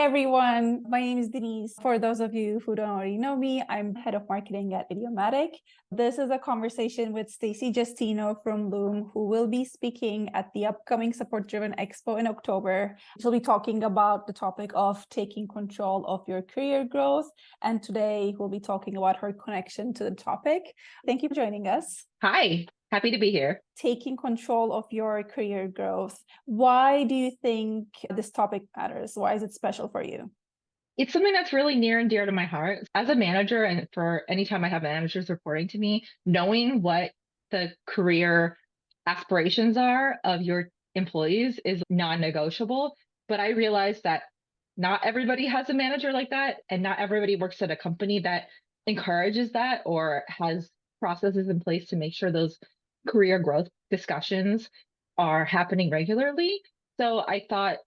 Everyone, my name is Deniz. For those of you who don't already know me, I'm head of marketing at Idiomatic. This is a conversation with Stacy Justino from Loom, who will be speaking at the upcoming support-driven expo in October. She'll be talking about the topic of taking control of your career growth. And today we'll be talking about her connection to the topic. Thank you for joining us. Hi, happy to be here. Taking control of your career growth. Why do you think this topic matters? Why is it special for you? It's something that's really near and dear to my heart. As a manager, and for any time I have managers reporting to me, knowing what the career aspirations are of your employees is non-negotiable. But I realize that not everybody has a manager like that, and not everybody works at a company that encourages that or has processes in place to make sure those career growth discussions are happening regularly. So I thought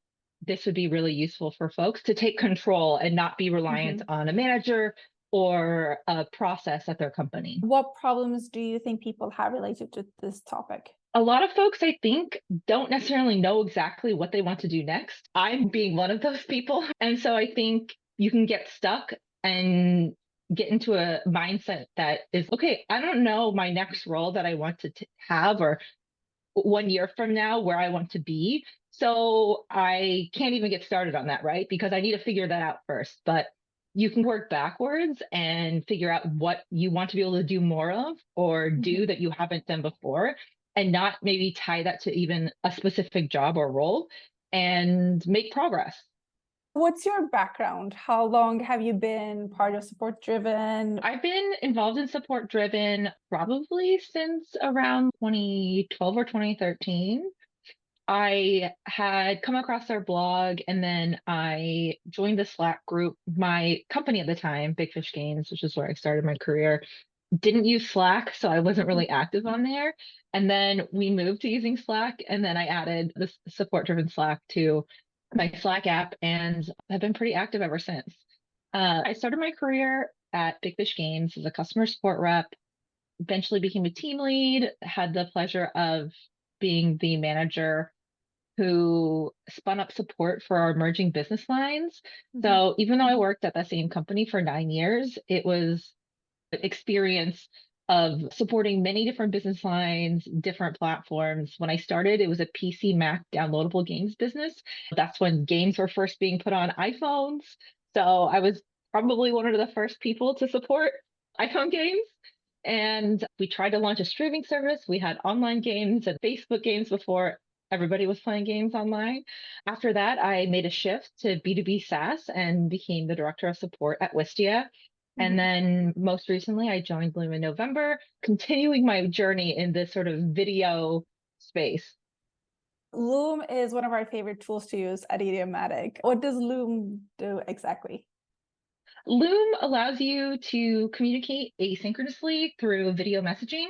this would be really useful for folks to take control and not be reliant on a manager or a process at their company. What problems do you think people have related to this topic? A lot of folks, I think, don't necessarily know exactly what they want to do next. I'm being one of those people. And so I think you can get stuck and get into a mindset that is, okay, I don't know my next role that I want to have or 1 year from now where I want to be. So I can't even get started on that, right? Because I need to figure that out first. But you can work backwards and figure out what you want to be able to do more of or do that you haven't done before, and not maybe tie that to even a specific job or role and make progress. What's your background? How long have you been part of support driven? I've been involved in support driven probably since around 2012 or 2013. I had come across our blog and then I joined the Slack group. My company at the time, Big Fish Games, which is where I started my career, didn't use Slack, so I wasn't really active on there. And then we moved to using Slack, and then I added the support-driven Slack to my Slack app and have been pretty active ever since. I started my career at Big Fish Games as a customer support rep, eventually became a team lead, had the pleasure of being the manager who spun up support for our emerging business lines. So even though I worked at the same company for 9 years, it was an experience of supporting many different business lines, different platforms. When I started, it was a PC Mac downloadable games business. That's when games were first being put on iPhones. So I was probably one of the first people to support iPhone games. And we tried to launch a streaming service. We had online games and Facebook games before everybody was playing games online. After that, I made a shift to B2B SaaS and became the director of support at Wistia. And then most recently, I joined Loom in November, continuing my journey in this sort of video space. Loom is one of our favorite tools to use at Idiomatic. What does Loom do exactly? Loom allows you to communicate asynchronously through video messaging,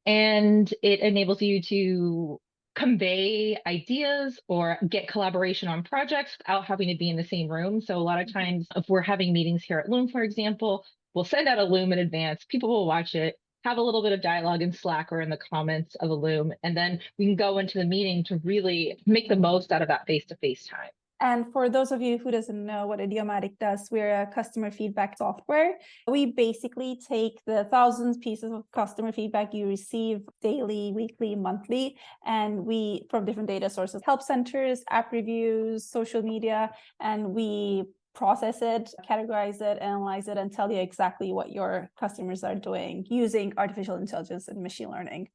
and it enables you to convey ideas or get collaboration on projects without having to be in the same room. So a lot of times if we're having meetings here at Loom, for example, we'll send out a Loom in advance, people will watch it, have a little bit of dialogue in Slack or in the comments of a Loom, and then we can go into the meeting to really make the most out of that face-to-face time. And for those of you who doesn't know what Idiomatic does, we're a customer feedback software. We basically take the thousands pieces of customer feedback you receive daily, weekly, monthly, and we, from different data sources, help centers, app reviews, social media, and we process it, categorize it, analyze it, and tell you exactly what your customers are doing using artificial intelligence and machine learning.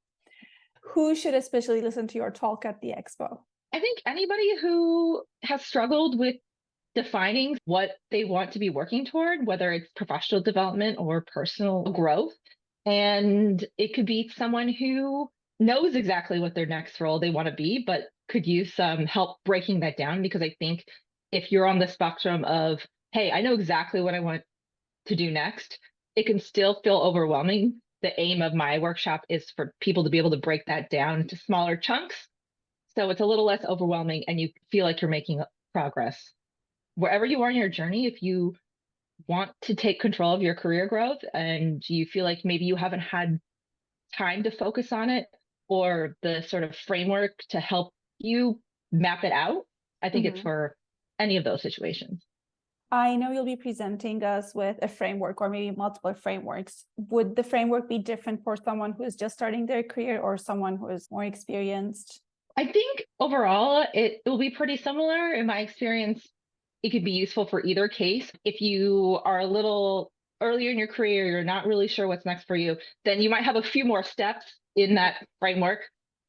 Who should especially listen to your talk at the expo? I think anybody who has struggled with defining what they want to be working toward, whether it's professional development or personal growth. And it could be someone who knows exactly what their next role they want to be, but could use some help breaking that down. Because I think if you're on the spectrum of, hey, I know exactly what I want to do next, it can still feel overwhelming. The aim of my workshop is for people to be able to break that down into smaller chunks, so it's a little less overwhelming and you feel like you're making progress. Wherever you are in your journey, if you want to take control of your career growth and you feel like maybe you haven't had time to focus on it or the sort of framework to help you map it out, I think it's for any of those situations. I know you'll be presenting us with a framework or maybe multiple frameworks. Would the framework be different for someone who is just starting their career or someone who is more experienced? I think overall it will be pretty similar. In my experience, it could be useful for either case. If you are a little earlier in your career, you're not really sure what's next for you, then you might have a few more steps in that framework.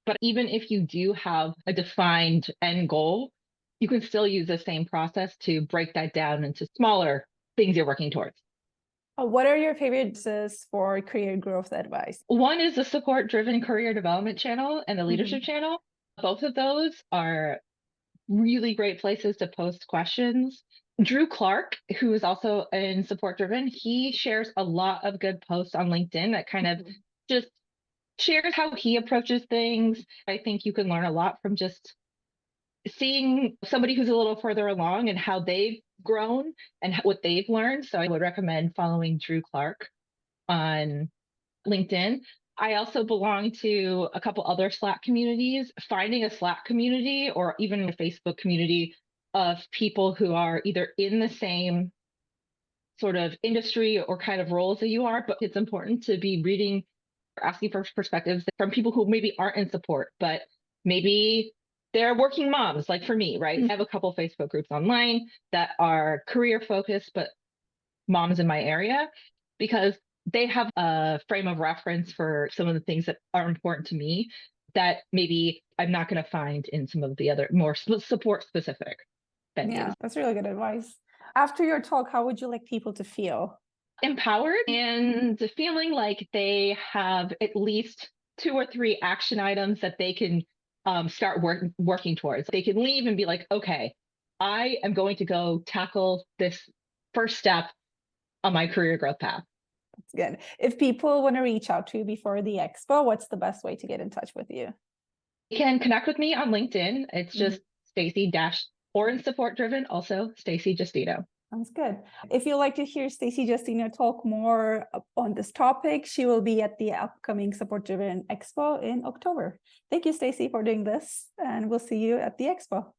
But even if you do have a defined end goal, you can still use the same process to break that down into smaller things you're working towards. What are your favorites for career growth advice? One is the support driven career development channel and the Mhm. leadership channel. Both of those are really great places to post questions. Drew Clark, who is also in support driven, he shares a lot of good posts on LinkedIn that kind of just shares how he approaches things. I think you can learn a lot from just seeing somebody who's a little further along and how they've grown and what they've learned. So I would recommend following Drew Clark on LinkedIn. I also belong to a couple other Slack communities. Finding a Slack community or even a Facebook community of people who are either in the same sort of industry or kind of roles that you are, but it's important to be reading or asking for perspectives from people who maybe aren't in support, but maybe they're working moms, like for me, right? I have a couple Facebook groups online that are career focused, but moms in my area, because they have a frame of reference for some of the things that are important to me that maybe I'm not going to find in some of the other more support specific venues. Yeah, that's really good advice. After your talk, how would you like people to feel? Empowered and feeling like they have at least 2 or 3 action items that they can start working towards. They can leave and be like, okay, I am going to go tackle this first step on my career growth path. That's good. If people want to reach out to you before the expo, what's the best way to get in touch with you? You can connect with me on LinkedIn. It's Mhm. just Stacy dash or in support driven, also Stacy Justino. Sounds good. If you'd like to hear Stacy Justino talk more on this topic, she will be at the upcoming Support Driven Expo in October. Thank you, Stacy, for doing this, and we'll see you at the expo.